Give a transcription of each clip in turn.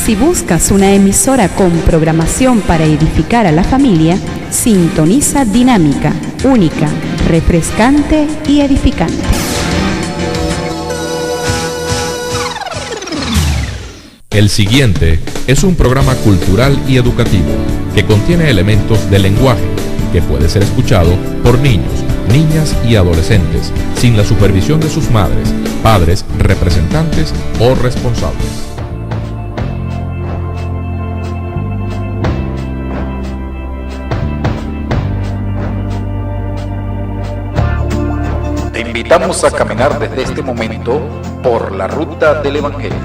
Si buscas una emisora con programación para edificar a la familia, sintoniza Dinámica, única, refrescante y edificante. El siguiente es un programa cultural y educativo que contiene elementos de lenguaje que puede ser escuchado por niños, niñas y adolescentes sin la supervisión de sus madres, padres, representantes o responsables. Te invitamos a caminar desde este momento por la ruta del Evangelio.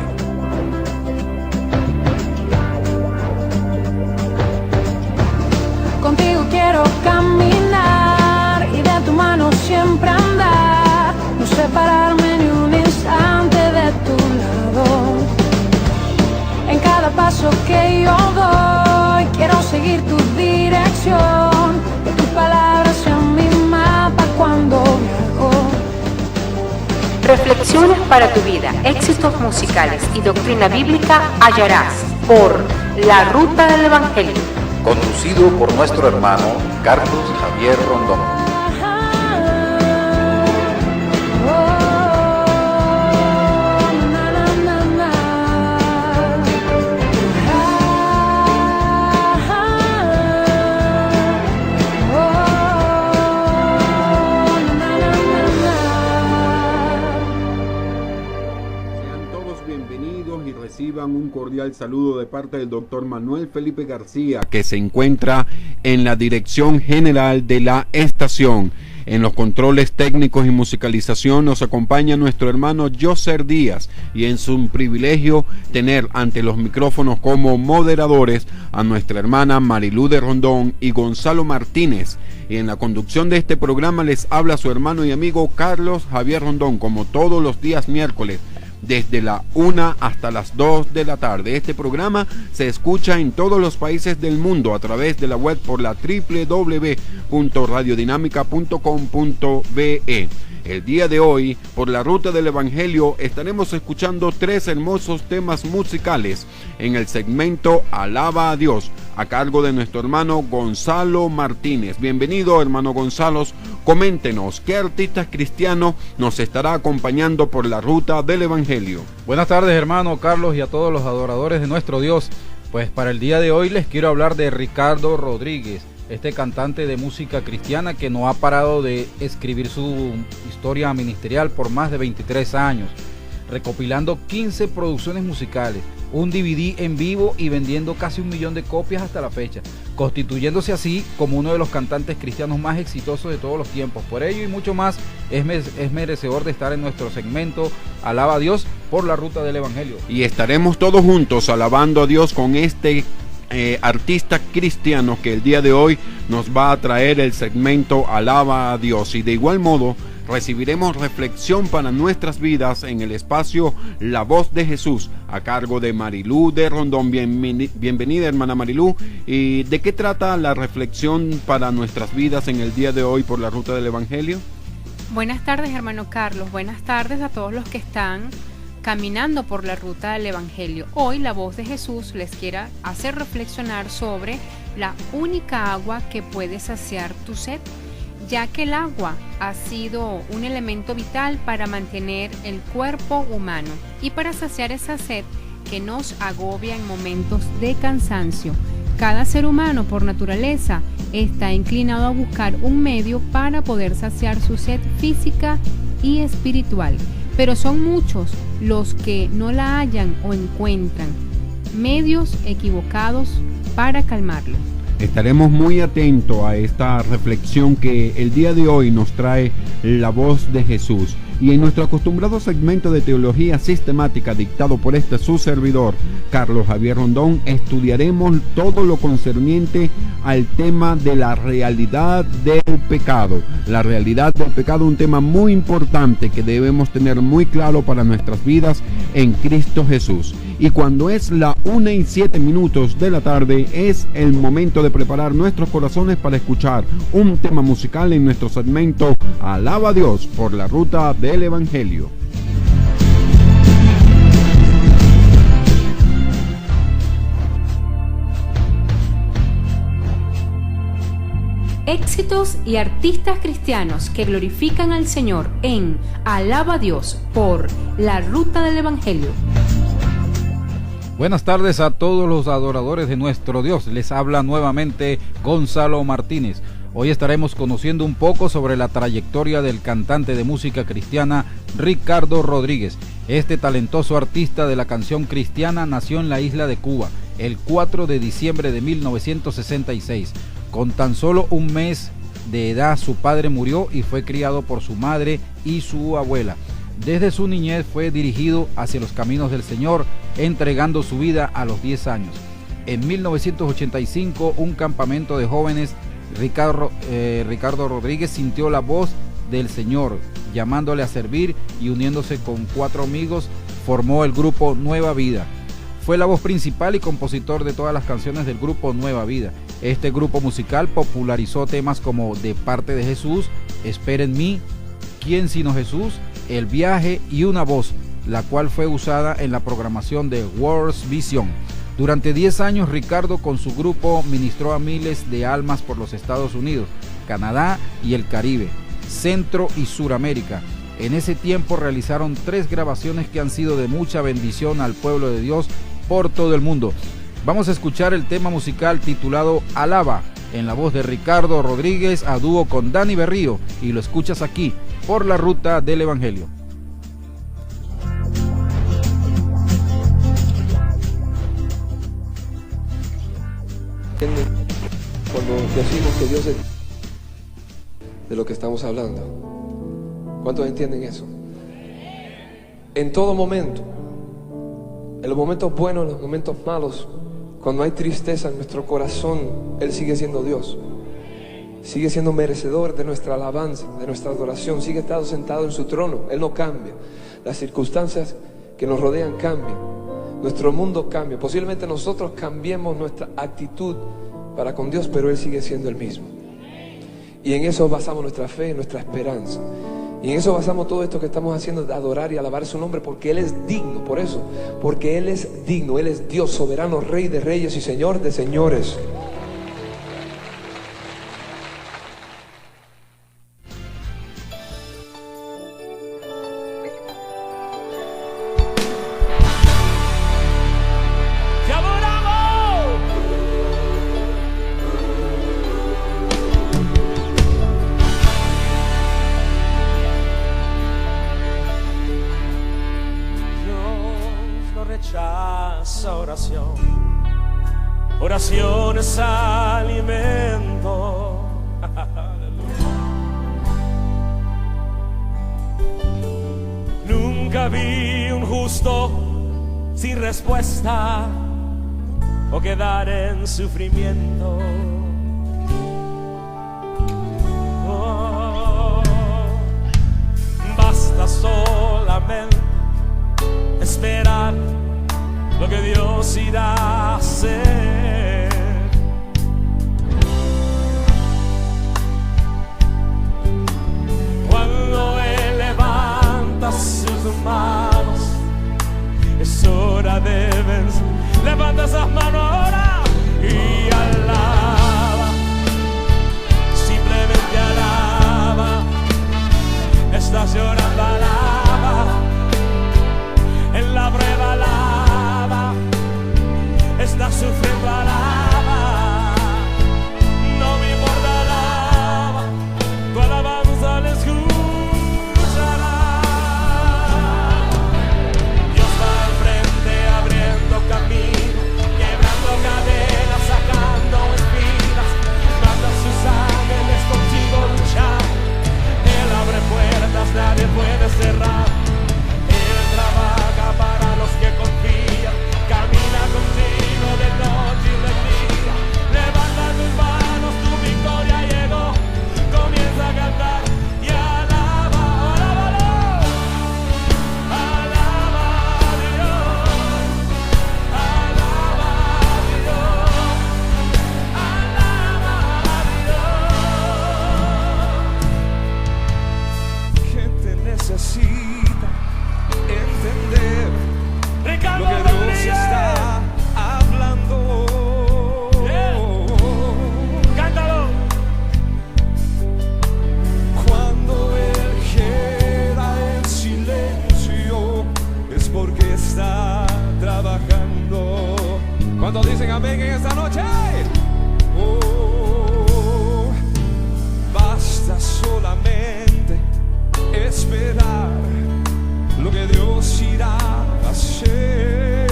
Contigo quiero caminar y de tu mano siempre andar, no separarme ni un instante de tu lado. En cada paso que yo doy quiero seguir tu dirección, que tus palabras sean mi mapa cuando viajo. Reflexiones para tu vida, éxitos musicales y doctrina bíblica hallarás por La Ruta del Evangelio. Conducido por nuestro hermano Carlos Javier Rondón. Reciban un cordial saludo de parte del doctor Manuel Felipe García, que se encuentra en la dirección general de la estación. En los controles técnicos y musicalización nos acompaña nuestro hermano Joser Díaz, y es un privilegio tener ante los micrófonos como moderadores a nuestra hermana Marilú de Rondón y Gonzalo Martínez. Y en la conducción de este programa les habla su hermano y amigo Carlos Javier Rondón, como todos los días miércoles, desde la 1 hasta las 2 de la tarde. Este programa se escucha en todos los países del mundo a través de la web por la www.radiodinamica.com.be. El día de hoy, por la ruta del Evangelio, estaremos escuchando 3 hermosos temas musicales en el segmento Alaba a Dios, a cargo de nuestro hermano Gonzalo Martínez. Bienvenido, hermano Gonzalo. Coméntenos, ¿qué artista cristiano nos estará acompañando por la ruta del Evangelio? Buenas tardes, hermano Carlos, y a todos los adoradores de nuestro Dios. Pues para el día de hoy les quiero hablar de Ricardo Rodríguez, este cantante de música cristiana que no ha parado de escribir su historia ministerial por más de 23 años, recopilando 15 producciones musicales, un DVD en vivo y vendiendo casi 1 millón de copias hasta la fecha, constituyéndose así como uno de los cantantes cristianos más exitosos de todos los tiempos. Por ello y mucho más, es merecedor de estar en nuestro segmento Alaba a Dios por la ruta del Evangelio. Y estaremos todos juntos alabando a Dios con este artista cristiano que el día de hoy nos va a traer el segmento Alaba a Dios. Y de igual modo recibiremos reflexión para nuestras vidas en el espacio La Voz de Jesús, a cargo de Marilú de Rondón. Bienvenida, hermana Marilú. ¿Y de qué trata la reflexión para nuestras vidas en el día de hoy por la ruta del Evangelio? Buenas tardes, hermano Carlos. Buenas tardes a todos los que están caminando por la ruta del Evangelio. Hoy La Voz de Jesús les quiere hacer reflexionar sobre la única agua que puede saciar tu sed, ya que el agua ha sido un elemento vital para mantener el cuerpo humano y para saciar esa sed que nos agobia en momentos de cansancio. Cada ser humano por naturaleza está inclinado a buscar un medio para poder saciar su sed física y espiritual, pero son muchos los que no la hallan o encuentran medios equivocados para calmarlo. Estaremos muy atentos a esta reflexión que el día de hoy nos trae La Voz de Jesús. Y en nuestro acostumbrado segmento de teología sistemática dictado por su servidor, Carlos Javier Rondón, estudiaremos todo lo concerniente al tema de la realidad del pecado. La realidad del pecado, un tema muy importante que debemos tener muy claro para nuestras vidas en Cristo Jesús. Y cuando es la 1:07 de la tarde, es el momento de preparar nuestros corazones para escuchar un tema musical en nuestro segmento Alaba a Dios por la ruta del Evangelio. éxitos y artistas cristianos que glorifican al Señor en Alaba a Dios por la Ruta del Evangelio. Buenas tardes a todos los adoradores de nuestro Dios. Les habla nuevamente Gonzalo Martínez. Hoy estaremos conociendo un poco sobre la trayectoria del cantante de música cristiana Ricardo Rodríguez. Este talentoso artista de la canción cristiana nació en la isla de Cuba el 4 de diciembre de 1966. Con tan solo un mes de edad su padre murió y fue criado por su madre y su abuela. Desde su niñez fue dirigido hacia los caminos del Señor, entregando su vida a los 10 años. En 1985, un campamento de jóvenes, Ricardo Rodríguez sintió la voz del Señor, llamándole a servir y uniéndose con 4 amigos, formó el grupo Nueva Vida. Fue la voz principal y compositor de todas las canciones del grupo Nueva Vida. Este grupo musical popularizó temas como De parte de Jesús, Espera en mí, ¿Quién sino Jesús?, El viaje y Una voz, la cual fue usada en la programación de World Vision. Durante 10 años, Ricardo con su grupo ministró a miles de almas por los Estados Unidos, Canadá y el Caribe, Centro y Suramérica. En ese tiempo realizaron 3 grabaciones que han sido de mucha bendición al pueblo de Dios por todo el mundo. Vamos a escuchar el tema musical titulado Alaba, en la voz de Ricardo Rodríguez a dúo con Dani Berrío, y lo escuchas aquí por la Ruta del Evangelio. Cuando decimos que Dios es de lo que estamos hablando, ¿cuántos entienden eso? En todo momento, en los momentos buenos, en los momentos malos, cuando hay tristeza en nuestro corazón, Él sigue siendo Dios. Sigue siendo merecedor de nuestra alabanza, de nuestra adoración. Sigue estando sentado en su trono. Él no cambia. Las circunstancias que nos rodean cambian. Nuestro mundo cambia. Posiblemente nosotros cambiemos nuestra actitud para con Dios, pero Él sigue siendo el mismo. Y en eso basamos nuestra fe y nuestra esperanza. Y en eso basamos todo esto que estamos haciendo, de adorar y alabar su nombre, porque Él es digno. Por eso, porque Él es digno. Él es Dios soberano, Rey de reyes y Señor de señores. Oración es alimento. Nunca vi un justo sin respuesta o quedar en sufrimiento. Oh, basta solamente esperar lo que Dios irá a hacer. Cuando Él levanta sus manos, es hora de vencer. Levanta esas manos ahora y alaba. Simplemente alaba. Estás llorando, alaba. En la prueba, alaba. Estás sufriendo, alaba. No me importa, alaba. Tu alabanza le escuchará. Dios va al frente abriendo camino, quebrando cadenas, sacando espinas. Manda a sus ángeles contigo luchar. Él abre puertas, nadie puede cerrar. Él trabaja para los que confían. Camina contigo de noche y de día. Levanta tus manos, tu victoria llegó. Comienza a cantar y alaba, alábalo. Alaba a Dios, alaba a Dios, alaba a Dios. Que te necesita. alguien en esta noche? Oh, basta solamente esperar lo que Dios irá a hacer.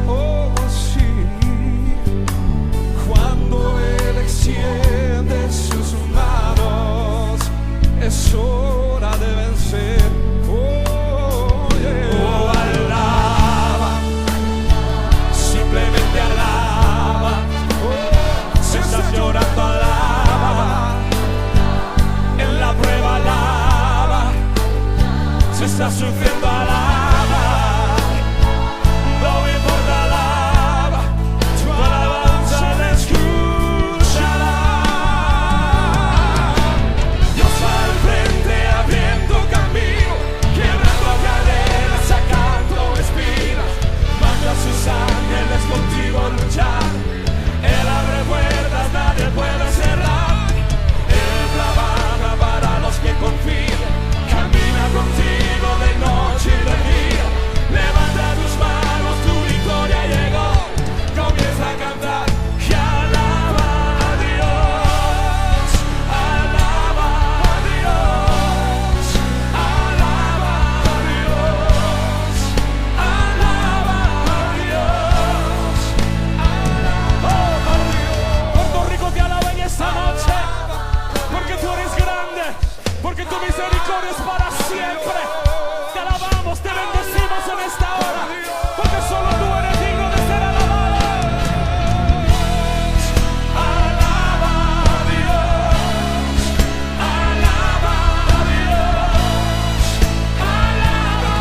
Oh, sí, cuando Él extiende sus manos, es hora de vencer. Oh, yeah. Oh, alaba, simplemente alaba. Oh, si estás llorando, alaba. En la prueba, alaba. Si estás sufriendo, alaba. No importa, alaba. Tu alabanza le escuchará. Dios al frente abriendo camino, quebrando cadenas, sacando espinas. Manda a sus ángeles contigo a luchar. Él abre puertas, nadie puede cerrar. Él trabaja para los que confían. Camina contigo de noche y de día. Levanta tus manos, tu victoria llegó. Comienza a cantar y alaba a Dios. Alaba a Dios. Alaba a Dios. Alaba a Dios. Alaba a Dios. Puerto Rico te alaba en esta noche, porque tú eres grande, porque tu misericordia es para siempre. Te alabamos, te bendecimos en esta hora, porque solo tú eres digno de ser alabado. Alaba a Dios. Alaba a Dios. Alaba a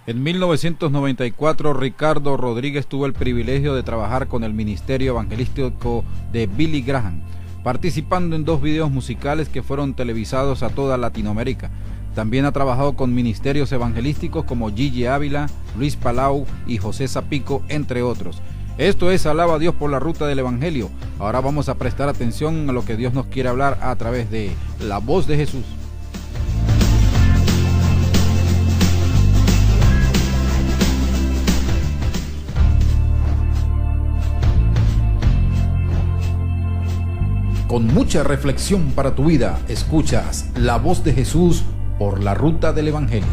En 1994, Ricardo Rodríguez tuvo el privilegio de trabajar con el ministerio evangelístico de Billy Graham, participando en 2 videos musicales que fueron televisados a toda Latinoamérica. También ha trabajado con ministerios evangelísticos como Gigi Ávila, Luis Palau y José Zapico, entre otros. Esto es Alaba a Dios por la ruta del Evangelio. Ahora vamos a prestar atención a lo que Dios nos quiere hablar a través de la voz de Jesús. Con mucha reflexión para tu vida, escuchas la voz de Jesús por la ruta del Evangelio.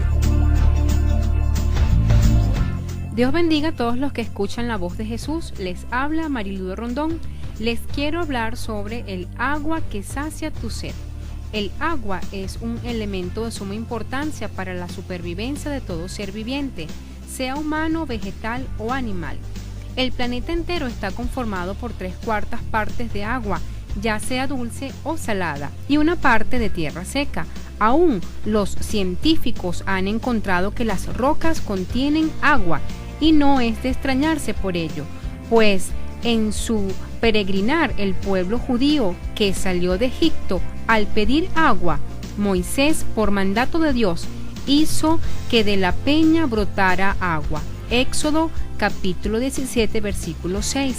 Dios bendiga a todos los que escuchan la voz de Jesús. Les habla Mariludo Rondón. Les quiero hablar sobre el agua que sacia tu sed. El agua es un elemento de suma importancia para la supervivencia de todo ser viviente, sea humano, vegetal o animal. El planeta entero está conformado por 3/4 partes de agua, ya sea dulce o salada, y una parte de tierra seca. Aún los científicos han encontrado que las rocas contienen agua, y no es de extrañarse por ello, pues en su peregrinar el pueblo judío que salió de Egipto, al pedir agua, Moisés, por mandato de Dios, hizo que de la peña brotara agua. Éxodo capítulo 17, versículo 6.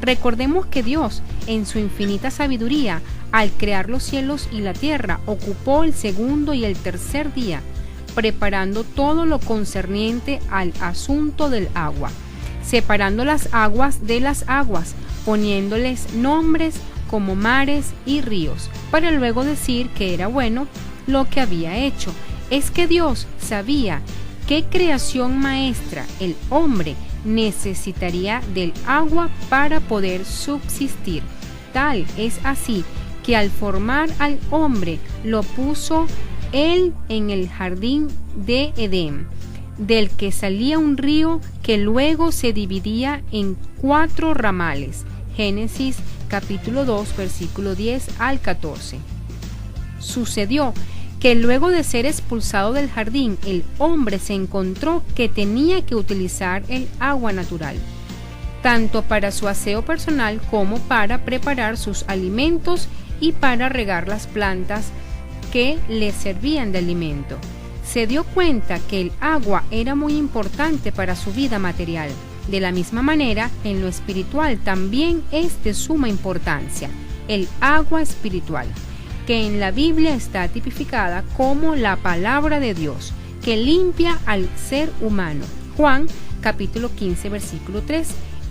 Recordemos que Dios, en su infinita sabiduría, al crear los cielos y la tierra, ocupó el segundo y el tercer día, preparando todo lo concerniente al asunto del agua, separando las aguas de las aguas, poniéndoles nombres como mares y ríos, para luego decir que era bueno lo que había hecho. Es que Dios sabía qué creación maestra, el hombre, necesitaría del agua para poder subsistir. Tal es así que al formar al hombre lo puso él en el jardín de Edén, del que salía un río que luego se dividía en 4 ramales. Génesis capítulo 2, versículo 10 al 14. Sucedió que luego de ser expulsado del jardín, el hombre se encontró que tenía que utilizar el agua natural, tanto para su aseo personal como para preparar sus alimentos y para regar las plantas que le servían de alimento. Se dio cuenta que el agua era muy importante para su vida material. De la misma manera, en lo espiritual también es de suma importancia el agua espiritual, que en la Biblia está tipificada como la palabra de Dios, que limpia al ser humano. Juan capítulo 15 versículo 3,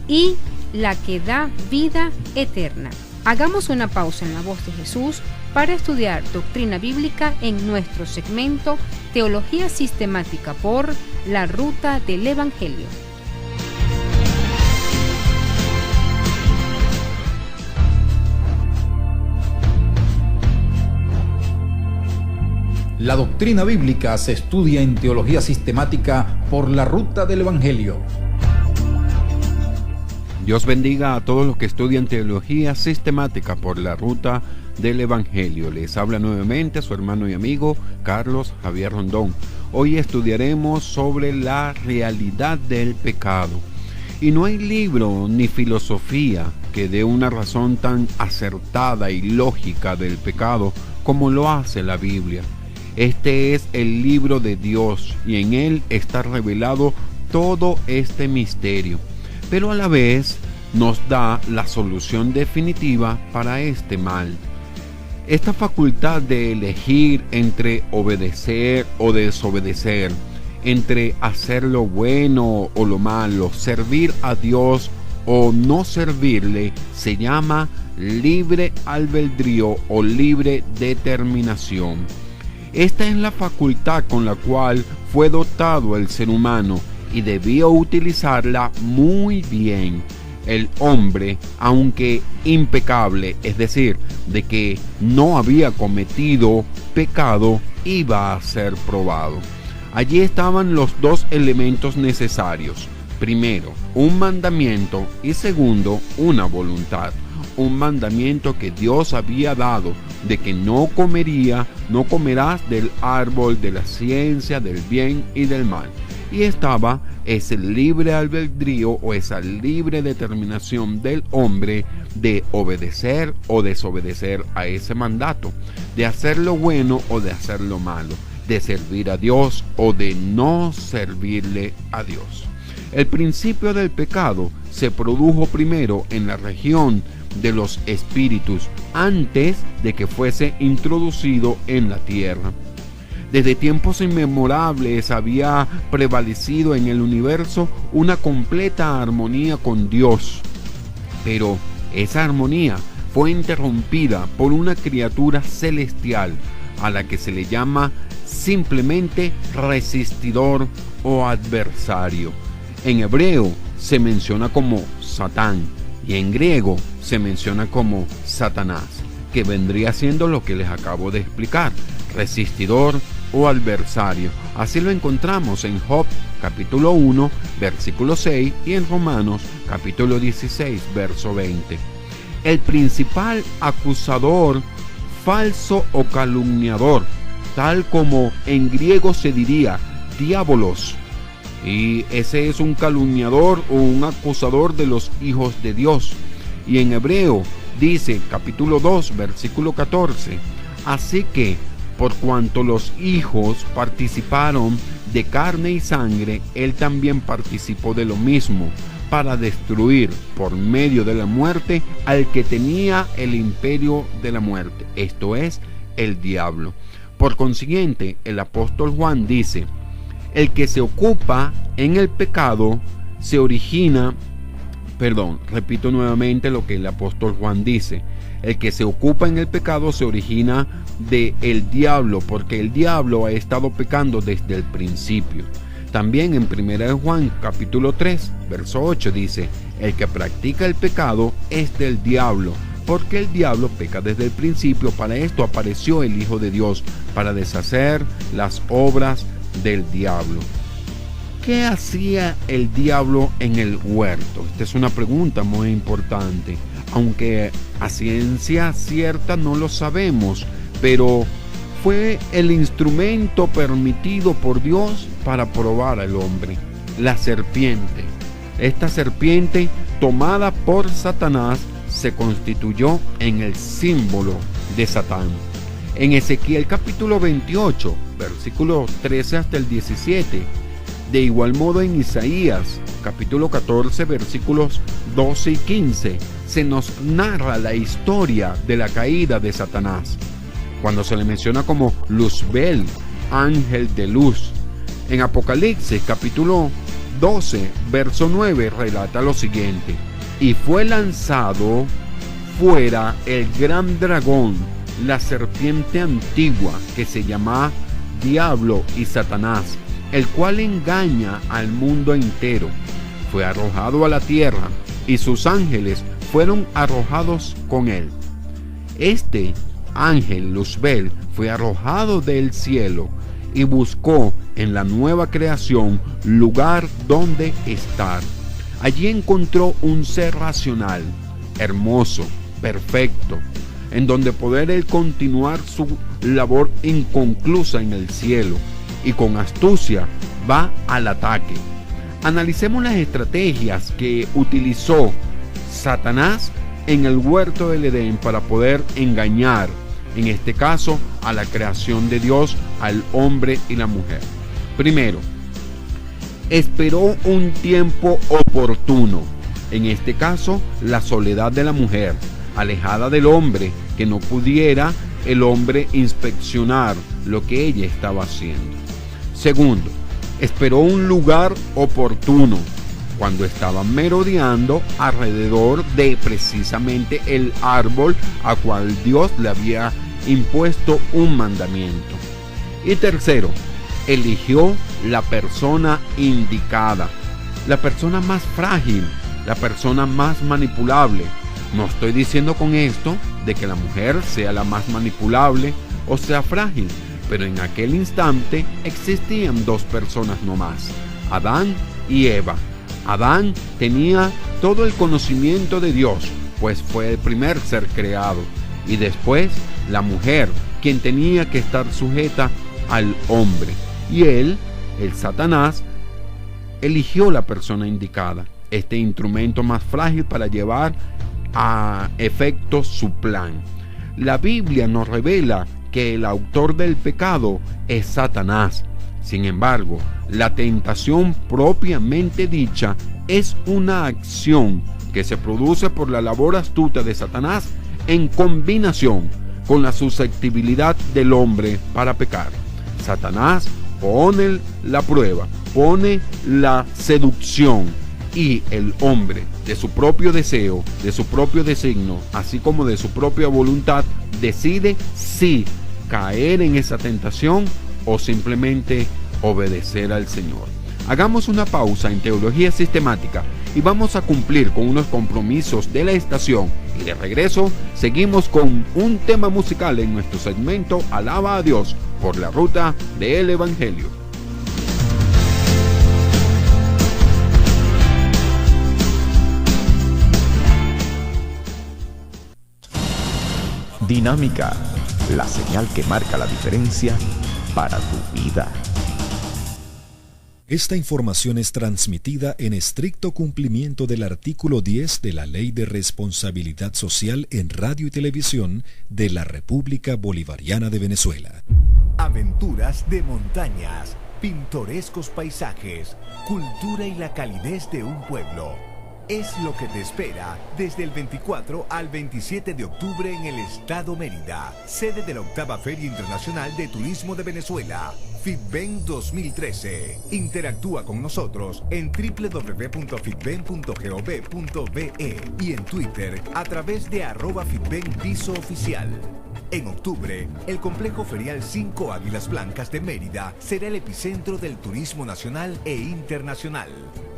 y la que da vida eterna. Hagamos una pausa en la voz de Jesús para estudiar doctrina bíblica en nuestro segmento Teología Sistemática por la Ruta del Evangelio. La doctrina bíblica se estudia en Teología Sistemática por la Ruta del Evangelio. Dios bendiga a todos los que estudian Teología Sistemática por la Ruta del Evangelio. Les habla nuevamente su hermano y amigo Carlos Javier Rondón. Hoy estudiaremos sobre la realidad del pecado. Y no hay libro ni filosofía que dé una razón tan acertada y lógica del pecado como lo hace la Biblia. Este es el libro de Dios y en él está revelado todo este misterio, pero a la vez nos da la solución definitiva para este mal. Esta facultad de elegir entre obedecer o desobedecer, entre hacer lo bueno o lo malo, servir a Dios o no servirle, se llama libre albedrío o libre determinación. Esta es la facultad con la cual fue dotado el ser humano y debió utilizarla muy bien. El hombre, aunque impecable, es decir, de que no había cometido pecado, iba a ser probado. Allí estaban los dos elementos necesarios. Primero, un mandamiento y segundo, una voluntad. Un mandamiento que Dios había dado de que no comerás del árbol de la ciencia del bien y del mal. Y estaba ese libre albedrío o esa libre determinación del hombre de obedecer o desobedecer a ese mandato, de hacer lo bueno o de hacer lo malo, de servir a Dios o de no servirle a Dios. El principio del pecado se produjo primero en la región de los espíritus antes de que fuese introducido en la tierra. Desde tiempos inmemorables había prevalecido en el universo una completa armonía con Dios, pero esa armonía fue interrumpida por una criatura celestial a la que se le llama simplemente resistidor o adversario. En hebreo se menciona como Satán y en griego se menciona como Satanás, que vendría siendo lo que les acabo de explicar, resistidor o adversario. Así lo encontramos en Job capítulo 1 versículo 6 y en Romanos capítulo 16 verso 20. El principal acusador, falso o calumniador, tal como en griego se diría diabolos, y ese es un calumniador o un acusador de los hijos de Dios. Y en hebreo dice capítulo 2 versículo 14, así que por cuanto los hijos participaron de carne y sangre, él también participó de lo mismo, para destruir por medio de la muerte al que tenía el imperio de la muerte, esto es, el diablo. Por consiguiente, el apóstol Juan dice, el que se ocupa en el pecado se origina, repito nuevamente lo que el apóstol Juan dice, el que se ocupa en el pecado se origina de el diablo, porque el diablo ha estado pecando desde el principio. También en 1 Juan capítulo 3 verso 8 dice, el que practica el pecado es del diablo, porque el diablo peca desde el principio. Para esto apareció el Hijo de Dios, para deshacer las obras del diablo. ¿Qué hacía el diablo en el huerto? Esta es una pregunta muy importante, aunque a ciencia cierta no lo sabemos, pero fue el instrumento permitido por Dios para probar al hombre, la serpiente. Esta serpiente, tomada por Satanás, se constituyó en el símbolo de Satán. En Ezequiel capítulo 28, versículos 13 hasta el 17, de igual modo en Isaías capítulo 14, versículos 12 y 15, se nos narra la historia de la caída de Satanás, cuando se le menciona como Luzbel, ángel de luz. En Apocalipsis capítulo 12, verso 9, relata lo siguiente: y fue lanzado fuera el gran dragón, la serpiente antigua, que se llama Diablo y Satanás, el cual engaña al mundo entero. Fue arrojado a la tierra, y sus ángeles fueron arrojados con él. Este ángel Luzbel fue arrojado del cielo y buscó en la nueva creación lugar donde estar. Allí encontró un ser racional, hermoso, perfecto, en donde poder él continuar su labor inconclusa en el cielo, y con astucia va al ataque. Analicemos las estrategias que utilizó Satanás en el huerto del Edén para poder engañar, en este caso, a la creación de Dios, al hombre y la mujer. Primero, esperó un tiempo oportuno, en este caso, la soledad de la mujer, alejada del hombre, que no pudiera el hombre inspeccionar lo que ella estaba haciendo. Segundo, esperó un lugar oportuno, cuando estaban merodeando alrededor de precisamente el árbol a cual Dios le había impuesto un mandamiento. Y tercero, eligió la persona indicada, la persona más frágil, la persona más manipulable. No estoy diciendo con esto de que la mujer sea la más manipulable o sea frágil, pero en aquel instante existían dos personas nomás, Adán y Eva. Adán tenía todo el conocimiento de Dios, pues fue el primer ser creado, y después la mujer, quien tenía que estar sujeta al hombre, y él, el Satanás, eligió la persona indicada, este instrumento más frágil para llevar a efecto su plan. La Biblia nos revela que el autor del pecado es Satanás. Sin embargo, la tentación propiamente dicha es una acción que se produce por la labor astuta de Satanás en combinación con la susceptibilidad del hombre para pecar. Satanás pone la prueba, pone la seducción, y el hombre, de su propio deseo, de su propio designio, así como de su propia voluntad, decide si caer en esa tentación o simplemente obedecer al Señor. Hagamos una pausa en Teología Sistemática y vamos a cumplir con unos compromisos de la estación, y de regreso seguimos con un tema musical en nuestro segmento Alaba a Dios por la ruta del Evangelio. Dinámica, la señal que marca la diferencia para tu vida. Esta información es transmitida en estricto cumplimiento del artículo 10 de la Ley de Responsabilidad Social en Radio y Televisión de la República Bolivariana de Venezuela. Aventuras de montañas, pintorescos paisajes, cultura y la calidez de un pueblo. Es lo que te espera desde el 24 al 27 de octubre en el Estado Mérida, sede de la 8ª Feria Internacional de Turismo de Venezuela, FITBEN 2013. Interactúa con nosotros en www.fitben.gov.be y en Twitter a través de @FitbenPisoOficial. En octubre, el complejo ferial 5 Águilas Blancas de Mérida será el epicentro del turismo nacional e internacional.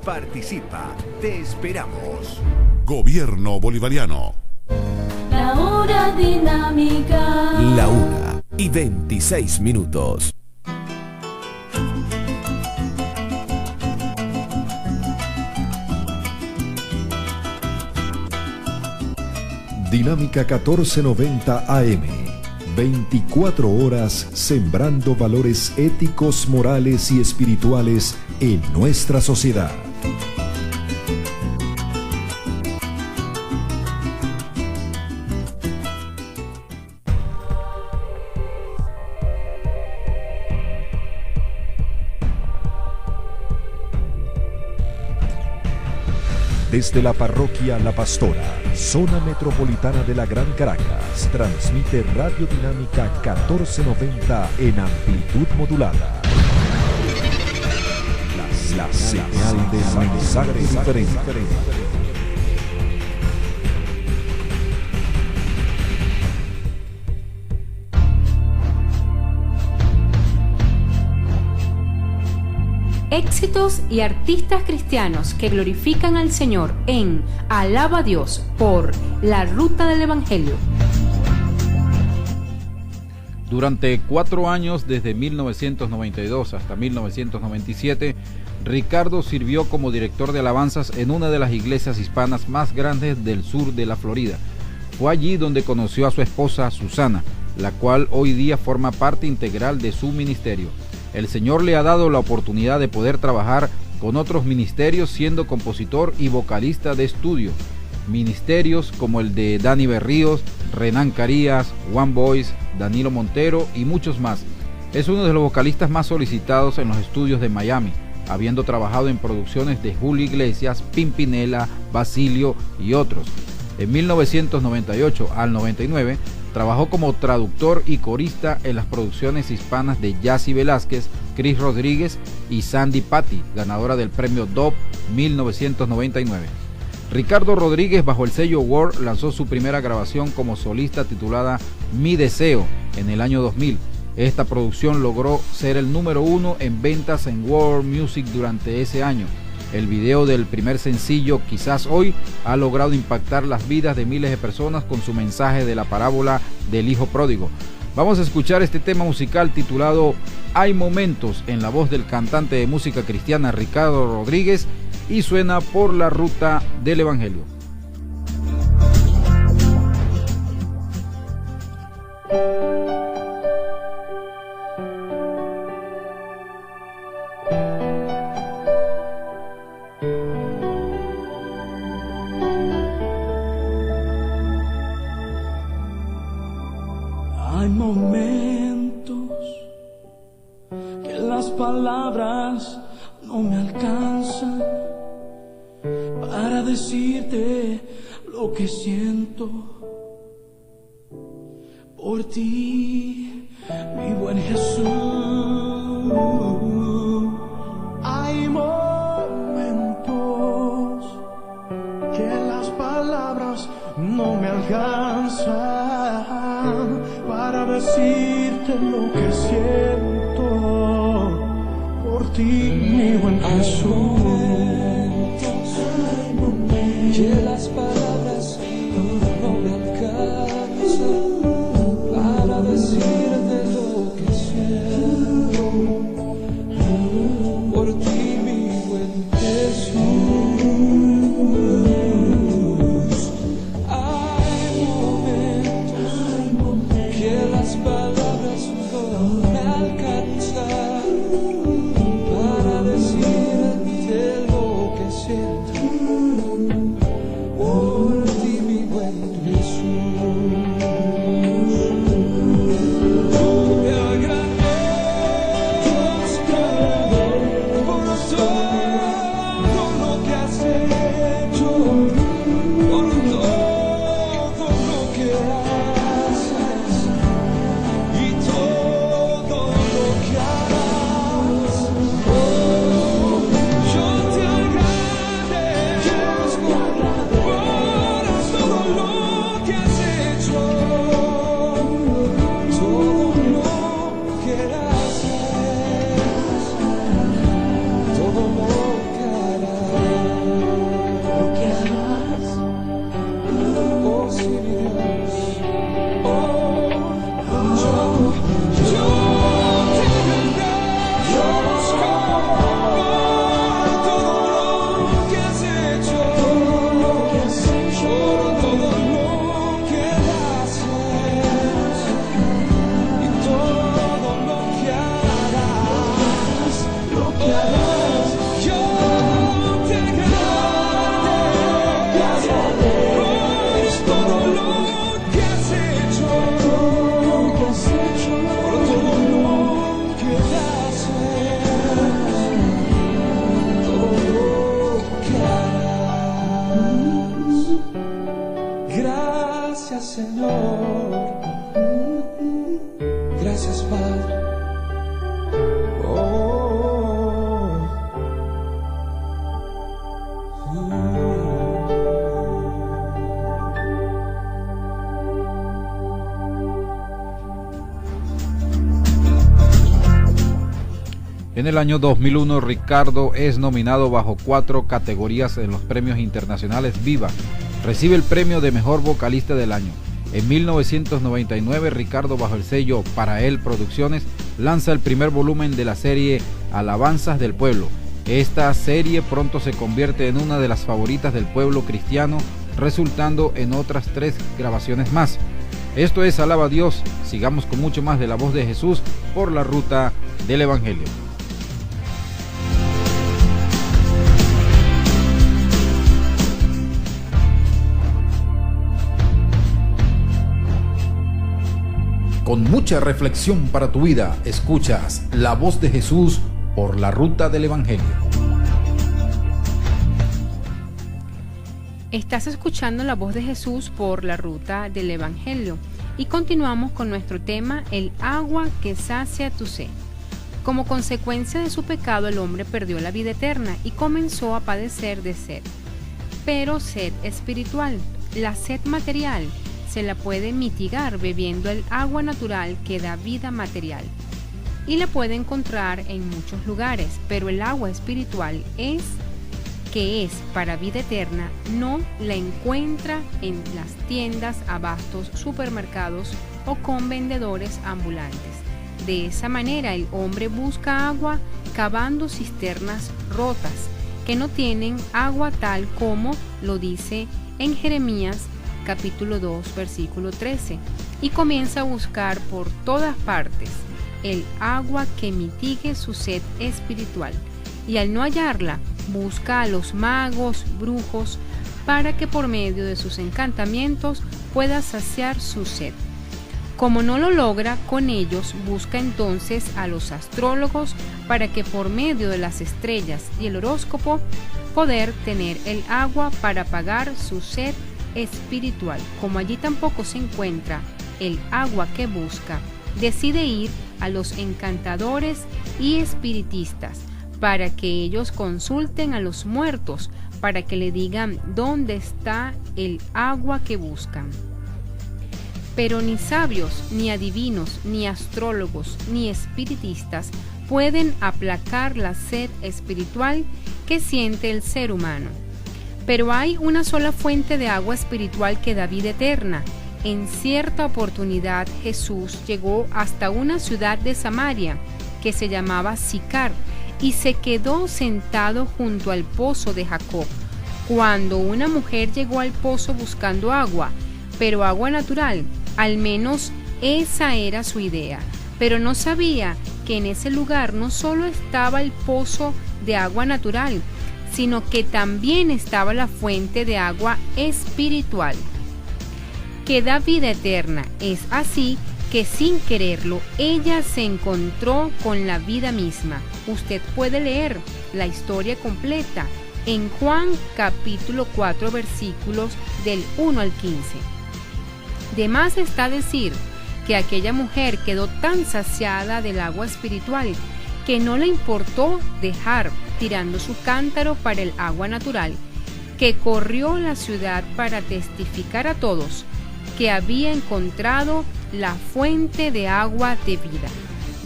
Participa, te esperamos. Gobierno Bolivariano. La hora dinámica. La 1:26. Dinámica 1490 AM, 24 horas sembrando valores éticos, morales y espirituales en nuestra sociedad. Desde la parroquia La Pastora, zona metropolitana de la Gran Caracas, transmite Radio Dinámica 1490 en amplitud modulada. La señal del mensaje diferente. Éxitos y artistas cristianos que glorifican al Señor en Alaba a Dios por La Ruta del Evangelio. Durante 4 años, desde 1992 hasta 1997, Ricardo sirvió como director de alabanzas en una de las iglesias hispanas más grandes del sur de la Florida. Fue allí donde conoció a su esposa Susana, la cual hoy día forma parte integral de su ministerio. El Señor le ha dado la oportunidad de poder trabajar con otros ministerios siendo compositor y vocalista de estudio. Ministerios como el de Dani Berríos, Renan Carías, One Voice, Danilo Montero y muchos más. Es uno de los vocalistas más solicitados en los estudios de Miami, habiendo trabajado en producciones de Julio Iglesias, Pimpinela, Basilio y otros. En 1998 al 99 trabajó como traductor y corista en las producciones hispanas de Yacy Velázquez, Chris Rodríguez y Sandy Patty, ganadora del premio Dove 1999. Ricardo Rodríguez, bajo el sello World, lanzó su primera grabación como solista titulada Mi Deseo en el año 2000. Esta producción logró ser el número 1 en ventas en World Music durante ese año. El video del primer sencillo, Quizás Hoy, ha logrado impactar las vidas de miles de personas con su mensaje de la parábola del hijo pródigo. Vamos a escuchar este tema musical titulado Hay Momentos, en la voz del cantante de música cristiana Ricardo Rodríguez, y suena por La Ruta del Evangelio. Hay momentos que las palabras no me alcanzan para decirte lo que siento por ti, mi buen Jesús. Hay momentos que las palabras no me alcanzan para decirte lo que siento por ti, mi buen Jesús. Que las palabras no me alcanzan para decirte lo que siento por ti, mi buen Jesús. Hay momentos que las palabras no me alcanzan para decirte En el año 2001, Ricardo es nominado bajo 4 categorías en los premios internacionales Viva. Recibe el premio de Mejor Vocalista del Año. En 1999, Ricardo, bajo el sello Para Él Producciones, lanza el primer volumen de la serie Alabanzas del Pueblo. Esta serie pronto se convierte en una de las favoritas del pueblo cristiano, resultando en otras 3 grabaciones más. Esto es Alaba a Dios. Sigamos con mucho más de la voz de Jesús por la ruta del Evangelio. Con mucha reflexión para tu vida, escuchas la voz de Jesús por la ruta del Evangelio. Estás escuchando la voz de Jesús por la ruta del Evangelio y continuamos con nuestro tema, el agua que sacia tu sed. Como consecuencia de su pecado, el hombre perdió la vida eterna y comenzó a padecer de sed. Pero sed espiritual, la sed material, se la puede mitigar bebiendo el agua natural que da vida material. Y la puede encontrar en muchos lugares, pero el agua espiritual que es para vida eterna, no la encuentra en las tiendas, abastos, supermercados o con vendedores ambulantes. De esa manera el hombre busca agua cavando cisternas rotas que no tienen agua, tal como lo dice en Jeremías capítulo 2 versículo 13, y comienza a buscar por todas partes el agua que mitigue su sed espiritual, y al no hallarla busca a los magos, brujos, para que por medio de sus encantamientos pueda saciar su sed. Como no lo logra con ellos, busca entonces a los astrólogos para que por medio de las estrellas y el horóscopo poder tener el agua para apagar su sed espiritual. Como allí tampoco se encuentra el agua que busca, decide ir a los encantadores y espiritistas para que ellos consulten a los muertos para que le digan dónde está el agua que buscan. Pero ni sabios, ni adivinos, ni astrólogos, ni espiritistas pueden aplacar la sed espiritual que siente el ser humano. Pero hay una sola fuente de agua espiritual que da vida eterna. En cierta oportunidad Jesús llegó hasta una ciudad de Samaria que se llamaba Sicar y se quedó sentado junto al pozo de Jacob. Cuando una mujer llegó al pozo buscando agua, pero agua natural, al menos esa era su idea, pero no sabía que en ese lugar no solo estaba el pozo de agua natural, sino que también estaba la fuente de agua espiritual, que da vida eterna. Es así que sin quererlo, ella se encontró con la vida misma. Usted puede leer la historia completa en Juan capítulo 4 versículos del 1 al 15. De más está decir que aquella mujer quedó tan saciada del agua espiritual que no le importó dejar tirando su cántaro para el agua natural, que corrió la ciudad para testificar a todos que había encontrado la fuente de agua de vida.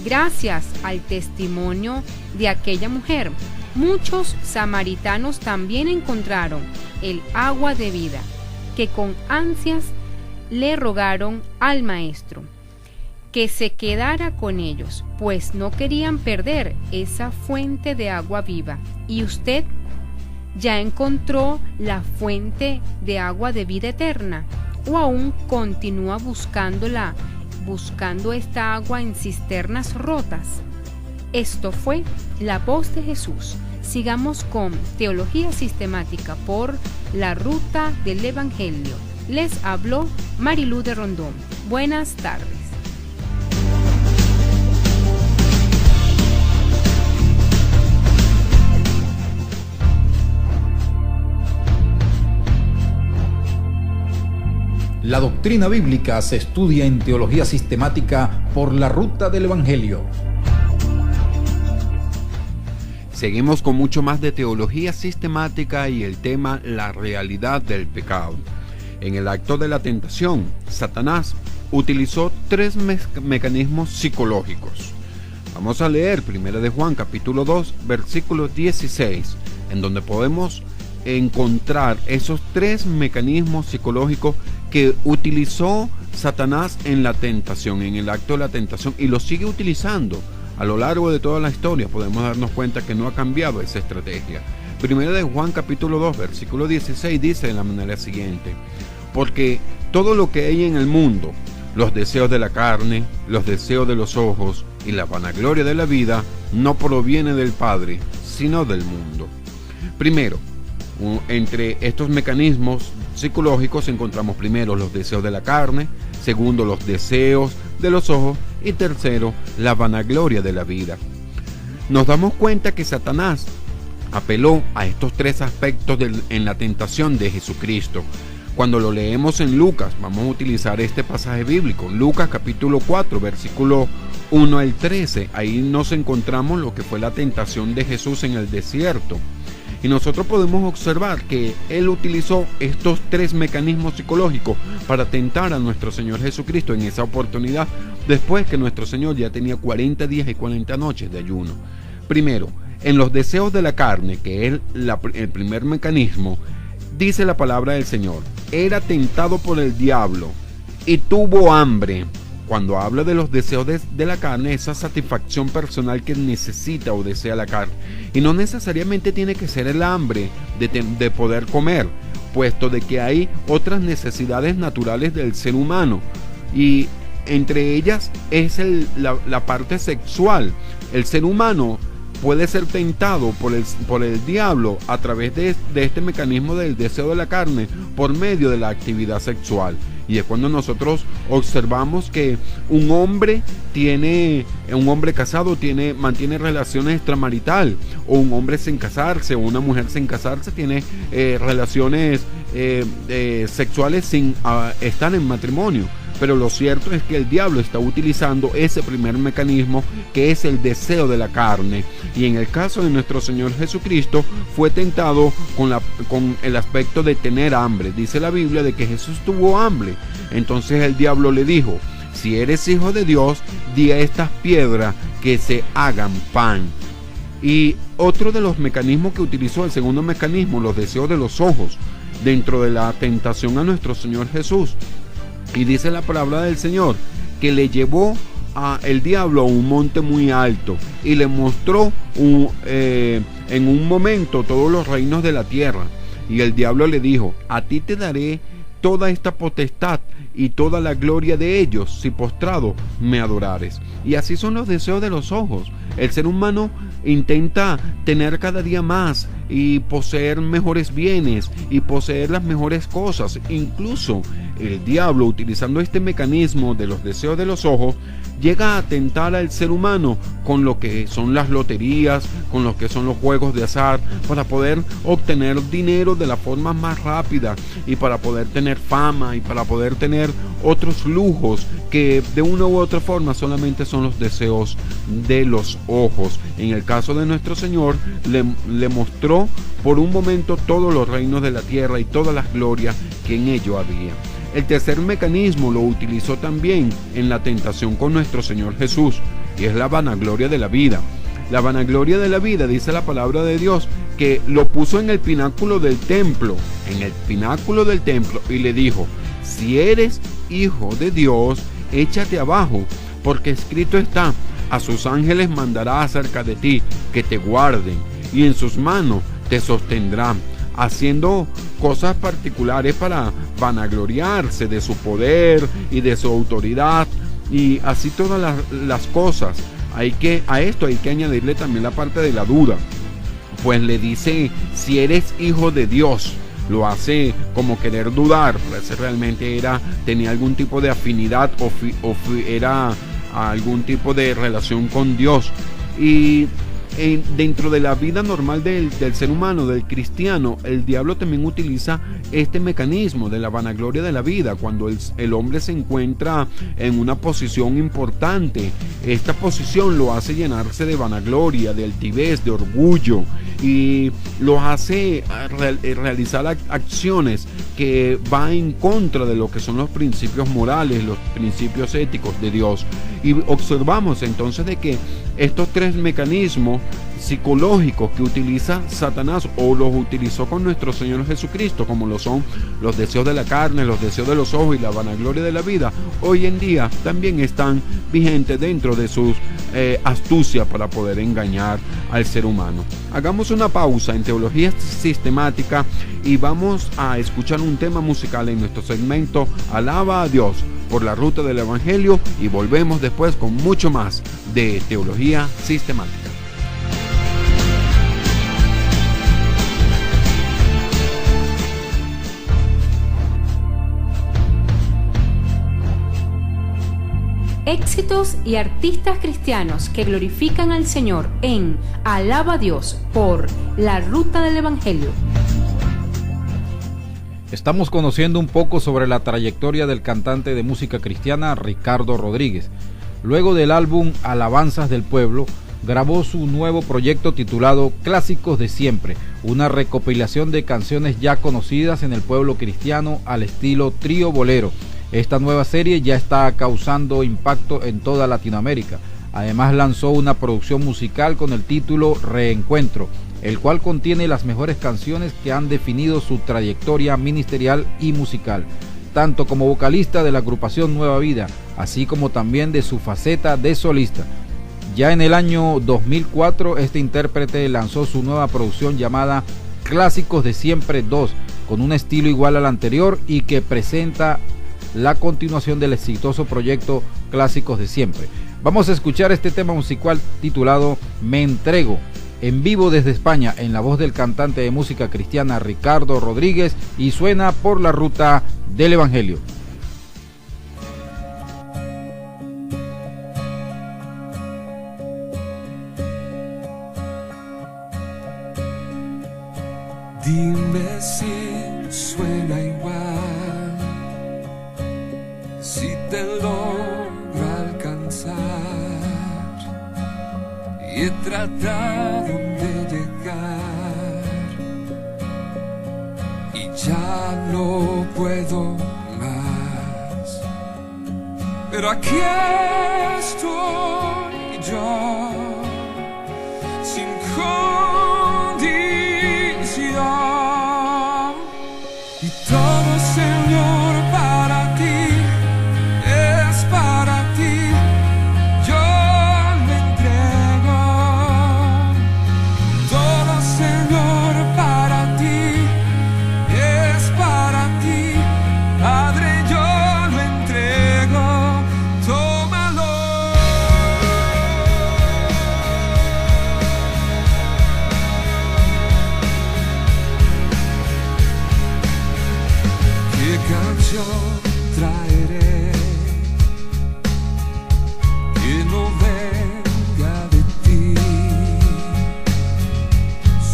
Gracias al testimonio de aquella mujer, muchos samaritanos también encontraron el agua de vida, que con ansias le rogaron al maestro que se quedara con ellos, pues no querían perder esa fuente de agua viva. ¿Y usted ya encontró la fuente de agua de vida eterna? ¿O aún continúa buscando esta agua en cisternas rotas? Esto fue la voz de Jesús. Sigamos con Teología Sistemática por la ruta del Evangelio. Les habló Marilú de Rondón. Buenas tardes. La doctrina bíblica se estudia en Teología Sistemática por la ruta del Evangelio. Seguimos con mucho más de Teología Sistemática y el tema la realidad del pecado. En el acto de la tentación, Satanás utilizó 3 mecanismos psicológicos. Vamos a leer 1 de Juan capítulo 2 versículo 16, en donde podemos encontrar esos 3 mecanismos psicológicos que utilizó Satanás en la tentación, en el acto de la tentación, y lo sigue utilizando a lo largo de toda la historia. Podemos darnos cuenta que no ha cambiado esa estrategia. 1 de Juan capítulo 2 versículo 16 dice de la manera siguiente: porque todo lo que hay en el mundo, los deseos de la carne, los deseos de los ojos y la vanagloria de la vida, no proviene del Padre, sino del mundo. Primero, entre estos mecanismos psicológicos encontramos primero los deseos de la carne, segundo los deseos de los ojos y tercero la vanagloria de la vida. Nos damos cuenta que Satanás apeló a estos 3 aspectos en la tentación de Jesucristo. Cuando lo leemos en Lucas, vamos a utilizar este pasaje bíblico, Lucas capítulo 4 versículo 1 al 13. Ahí nos encontramos lo que fue la tentación de Jesús en el desierto. Y nosotros podemos observar que Él utilizó estos 3 mecanismos psicológicos para tentar a nuestro Señor Jesucristo en esa oportunidad, después que nuestro Señor ya tenía 40 días y 40 noches de ayuno. Primero, en los deseos de la carne, que es el primer mecanismo, dice la palabra del Señor: era tentado por el diablo y tuvo hambre. Cuando habla de los deseos de la carne, esa satisfacción personal que necesita o desea la carne. Y no necesariamente tiene que ser el hambre de poder comer, puesto de que hay otras necesidades naturales del ser humano. Y entre ellas es la parte sexual. El ser humano puede ser tentado por el diablo a través de este mecanismo del deseo de la carne por medio de la actividad sexual. Y es cuando nosotros observamos que un hombre casado mantiene relaciones extramarital, o un hombre sin casarse, o una mujer sin casarse tiene relaciones sexuales sin estar en matrimonio. Pero lo cierto es que el diablo está utilizando ese primer mecanismo, que es el deseo de la carne. Y en el caso de nuestro Señor Jesucristo, fue tentado con el aspecto de tener hambre. Dice la Biblia de que Jesús tuvo hambre. Entonces el diablo le dijo: si eres hijo de Dios, di a estas piedras que se hagan pan. Y otro de los mecanismos que utilizó, el segundo mecanismo, los deseos de los ojos, dentro de la tentación a nuestro Señor Jesús. Y dice la palabra del Señor que le llevó el diablo a un monte muy alto y le mostró en un momento todos los reinos de la tierra. Y el diablo le dijo: a ti te daré toda esta potestad y toda la gloria de ellos, si postrado me adorares. Y así son los deseos de los ojos. El ser humano intenta tener cada día más y poseer mejores bienes y poseer las mejores cosas. Incluso el diablo, utilizando este mecanismo de los deseos de los ojos, llega a tentar al ser humano con lo que son las loterías, con lo que son los juegos de azar, para poder obtener dinero de la forma más rápida y para poder tener fama y para poder tener otros lujos que de una u otra forma solamente son los deseos de los ojos. En el caso de nuestro Señor, le mostró por un momento todos los reinos de la tierra y todas las glorias que en ello había. El tercer mecanismo lo utilizó también en la tentación con nuestro Señor Jesús, y es la vanagloria de la vida. La vanagloria de la vida, dice la palabra de Dios, que lo puso en el pináculo del templo, y le dijo: si eres hijo de Dios, échate abajo, porque escrito está: a sus ángeles mandará acerca de ti, que te guarden, y en sus manos te sostendrán, haciendo cosas particulares para vanagloriarse de su poder y de su autoridad, y así todas las cosas. A esto hay que añadirle también la parte de la duda, pues le dice: si eres hijo de Dios. Lo hace como querer dudar, si realmente tenía algún tipo de afinidad o era algún tipo de relación con Dios. Y dentro de la vida normal del ser humano, del cristiano, el diablo también utiliza este mecanismo de la vanagloria de la vida. Cuando el hombre se encuentra en una posición importante, esta posición lo hace llenarse de vanagloria, de altivez, de orgullo, y lo hace realizar acciones que van en contra de lo que son los principios morales, los principios éticos de Dios. Y observamos entonces de que estos tres mecanismos psicológicos que utiliza Satanás, o los utilizó con nuestro Señor Jesucristo, como lo son los deseos de la carne, los deseos de los ojos y la vanagloria de la vida, hoy en día también están vigentes dentro de sus astucias para poder engañar al ser humano. Hagamos una pausa en Teología Sistemática y vamos a escuchar un tema musical en nuestro segmento Alaba a Dios por la ruta del Evangelio, y volvemos después con mucho más de Teología Sistemática. Éxitos y artistas cristianos que glorifican al Señor en Alaba a Dios por la ruta del Evangelio. Estamos conociendo un poco sobre la trayectoria del cantante de música cristiana Ricardo Rodríguez. Luego del álbum Alabanzas del Pueblo, grabó su nuevo proyecto titulado Clásicos de Siempre, una recopilación de canciones ya conocidas en el pueblo cristiano al estilo trío bolero. Esta nueva serie ya está causando impacto en toda Latinoamérica. Además, lanzó una producción musical con el título Reencuentro, el cual contiene las mejores canciones que han definido su trayectoria ministerial y musical, tanto como vocalista de la agrupación Nueva Vida, así como también de su faceta de solista. Ya en el año 2004, este intérprete lanzó su nueva producción llamada Clásicos de Siempre 2, con un estilo igual al anterior y que presenta la continuación del exitoso proyecto Clásicos de Siempre. Vamos a escuchar este tema musical titulado Me Entrego, en vivo desde España, en la voz del cantante de música cristiana Ricardo Rodríguez, y suena por la ruta del Evangelio. Dime si suena igual, si te logra alcanzar. Y he tratado de llegar y ya no puedo más. Pero aquí estoy yo, sin condición, y todo, Señor, para ti, es para ti. Yo me entrego, todo, Señor, para ti, es para ti. Padre, yo lo entrego, tómalo. ¿Qué canción traeré que no venga de ti?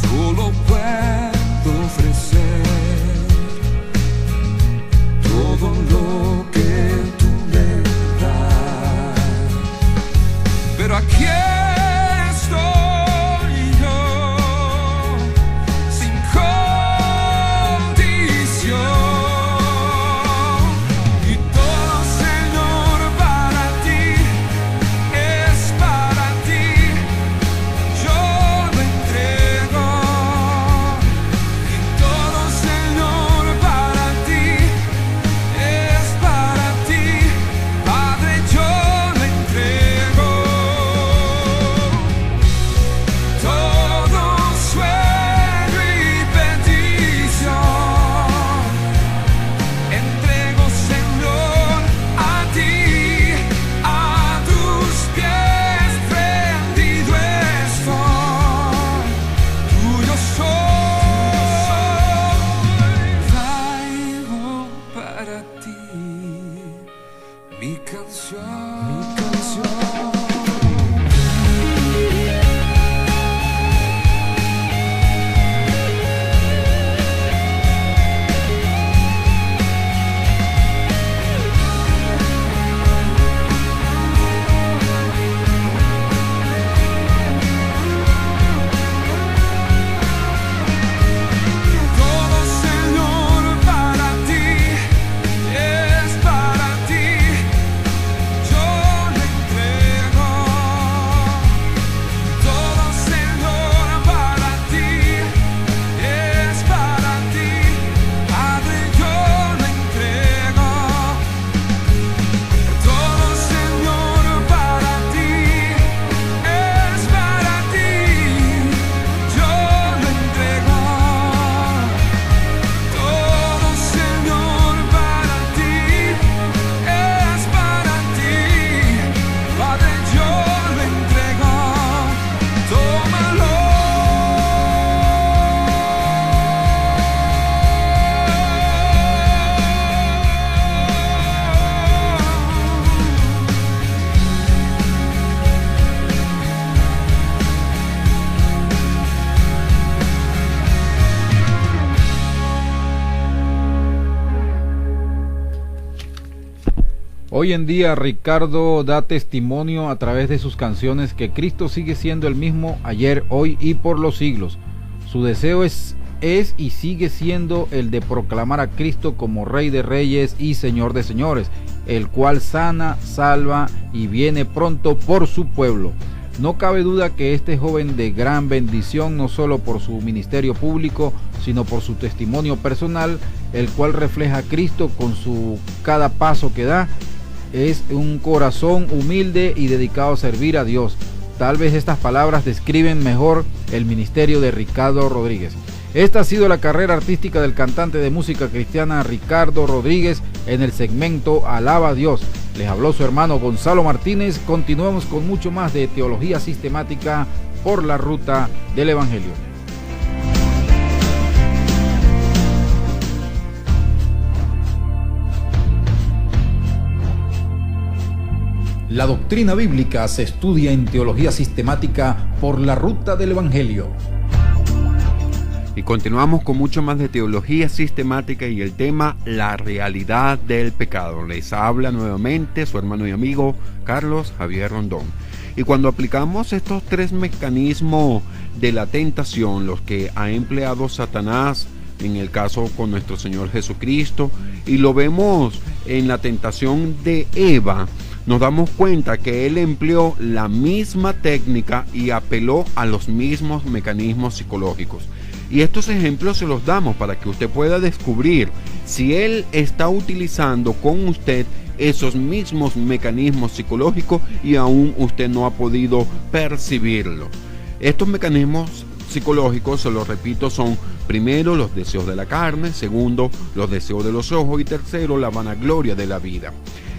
Solo puedo ofrecer todo lo que tú me das. Pero aquí estoy yo, sin condición, y todo, Señor, para ti, es para ti. Yo lo entrego, y todo, Señor, para ti, es para ti. Padre, yo lo entrego, todo sueño y petición. Entrego, Señor, a ti, a tus pies rendido estoy. Tuyo soy, traigo para ti mi canción, mi canción. Hoy en día Ricardo da testimonio a través de sus canciones que Cristo sigue siendo el mismo ayer, hoy y por los siglos. Su deseo es y sigue siendo el de proclamar a Cristo como Rey de Reyes y Señor de Señores, el cual sana, salva y viene pronto por su pueblo. No cabe duda que este joven de gran bendición, no solo por su ministerio público, sino por su testimonio personal, el cual refleja a Cristo con su cada paso que da, es un corazón humilde y dedicado a servir a Dios. Tal vez estas palabras describen mejor el ministerio de Ricardo Rodríguez. Esta ha sido la carrera artística del cantante de música cristiana Ricardo Rodríguez en el segmento Alaba a Dios. Les habló su hermano Gonzalo Martínez. Continuamos con mucho más de teología sistemática por la ruta del Evangelio. La doctrina bíblica se estudia en teología sistemática por la ruta del Evangelio. Y continuamos con mucho más de teología sistemática y el tema la realidad del pecado. Les habla nuevamente su hermano y amigo Carlos Javier Rondón. Y cuando aplicamos estos tres mecanismos de la tentación, los que ha empleado Satanás, en el caso con nuestro Señor Jesucristo, y lo vemos en la tentación de Eva, nos damos cuenta que él empleó la misma técnica y apeló a los mismos mecanismos psicológicos. Y estos ejemplos se los damos para que usted pueda descubrir si él está utilizando con usted esos mismos mecanismos psicológicos y aún usted no ha podido percibirlo. Estos mecanismos psicológicos, se los repito, son primero los deseos de la carne, segundo los deseos de los ojos y tercero la vanagloria de la vida.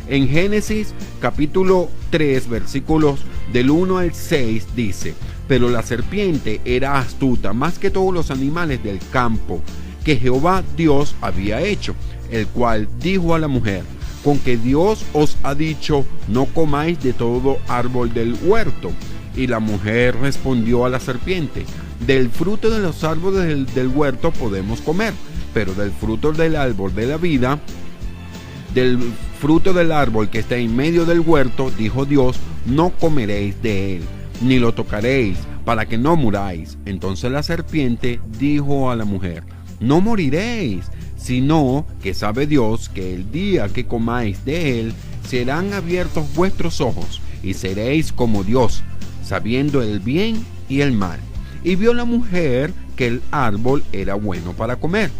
En Génesis capítulo 3 versículos del 1 al 6 dice: pero la serpiente era astuta más que todos los animales del campo que Jehová Dios había hecho, el cual dijo a la mujer: con que Dios os ha dicho, no comáis de todo árbol del huerto. Y la mujer respondió a la serpiente: del fruto de los árboles del huerto podemos comer, pero del fruto del árbol de la vida, del fruto del árbol que está en medio del huerto, dijo Dios, no comeréis de él, ni lo tocaréis, para que no muráis. Entonces la serpiente dijo a la mujer: no moriréis, sino que sabe Dios que el día que comáis de él, serán abiertos vuestros ojos, y seréis como Dios, sabiendo el bien y el mal. Y vio la mujer que el árbol era bueno para comer,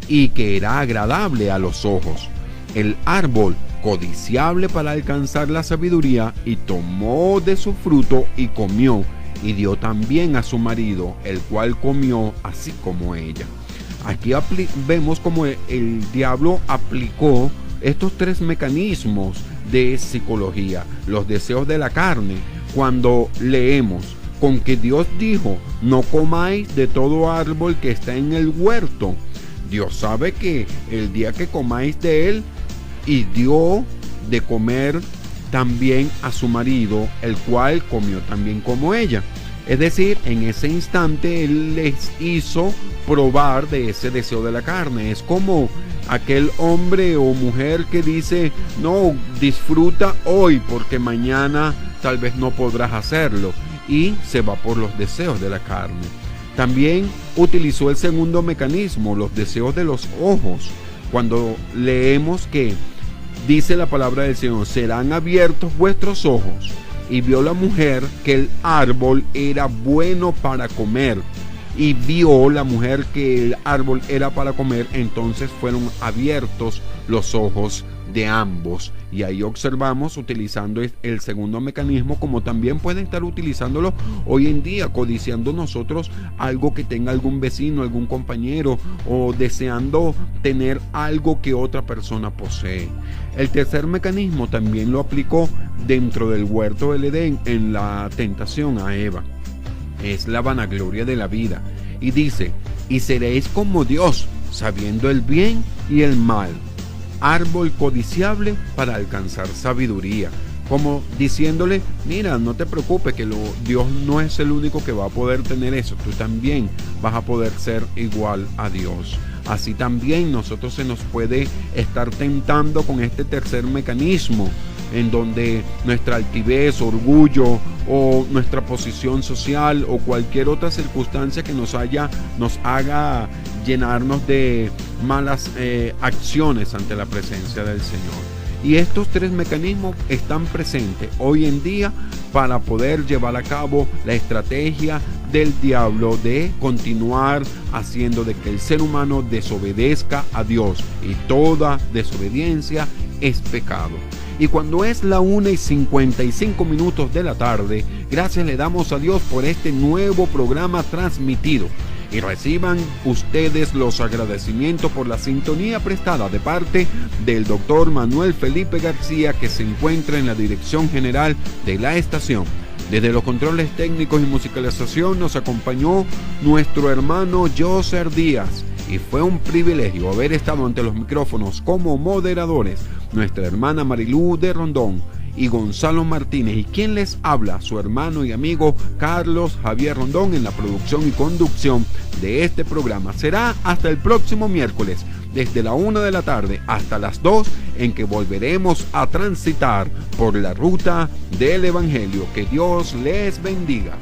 y que era agradable a los ojos, el árbol codiciable para alcanzar la sabiduría, y tomó de su fruto y comió, y dio también a su marido, el cual comió así como ella. Aquí vemos como el diablo aplicó estos tres mecanismos de psicología, los deseos de la carne. Cuando leemos, con que Dios dijo, no comáis de todo árbol que está en el huerto, Dios sabe que el día que comáis de él, y dio de comer también a su marido, el cual comió también como ella. Es decir, en ese instante él les hizo probar de ese deseo de la carne. Es como aquel hombre o mujer que dice, no, disfruta hoy porque mañana tal vez no podrás hacerlo, y se va por los deseos de la carne. También utilizó el segundo mecanismo, los deseos de los ojos. Cuando leemos que dice la palabra del Señor, serán abiertos vuestros ojos, y vio la mujer que el árbol era bueno para comer, y vio la mujer que el árbol era para comer, entonces fueron abiertos los ojos de ambos. Y ahí observamos utilizando el segundo mecanismo, como también pueden estar utilizándolo hoy en día, codiciando nosotros algo que tenga algún vecino, algún compañero, o deseando tener algo que otra persona posee. El tercer mecanismo también lo aplicó dentro del huerto del Edén en la tentación a Eva. Es la vanagloria de la vida. Y dice, y seréis como Dios, sabiendo el bien y el mal, árbol codiciable para alcanzar sabiduría. Como diciéndole, mira, no te preocupes, que Dios no es el único que va a poder tener eso, tú también vas a poder ser igual a Dios. Así también nosotros se nos puede estar tentando con este tercer mecanismo, en donde nuestra altivez, orgullo o nuestra posición social o cualquier otra circunstancia que nos haga llenarnos de malas acciones ante la presencia del Señor. Y estos tres mecanismos están presentes hoy en día para poder llevar a cabo la estrategia del diablo de continuar haciendo de que el ser humano desobedezca a Dios, y toda desobediencia es pecado. Y cuando es la 1:55 de la tarde, gracias le damos a Dios por este nuevo programa transmitido. Y reciban ustedes los agradecimientos por la sintonía prestada de parte del doctor Manuel Felipe García, que se encuentra en la dirección general de la estación. Desde los controles técnicos y musicalización nos acompañó nuestro hermano Joser Díaz, y fue un privilegio haber estado ante los micrófonos como moderadores nuestra hermana Marilú de Rondón y Gonzalo Martínez, y quien les habla, su hermano y amigo Carlos Javier Rondón, en la producción y conducción de este programa. Será hasta el próximo miércoles, desde la 1 de la tarde hasta las 2, en que volveremos a transitar por la ruta del Evangelio. Que Dios les bendiga.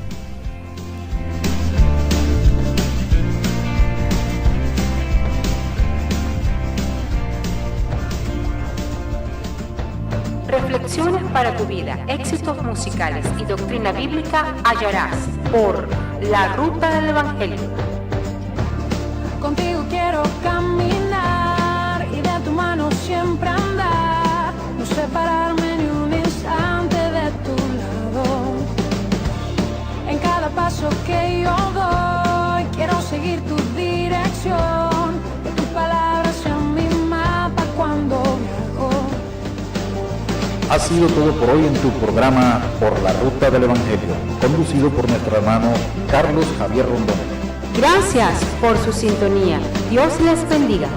Reflexiones para tu vida, éxitos musicales y doctrina bíblica hallarás por La Ruta del Evangelio. Contigo quiero caminar y de tu mano siempre andar, no separarme ni un instante de tu lado. En cada paso que yo doy, quiero seguir tu dirección, que tus palabras sean mi mapa cuando viajo. Ha sido todo por hoy en tu programa Por la Ruta del Evangelio, conducido por nuestro hermano Carlos Javier Rondón. Gracias por su sintonía. Dios les bendiga.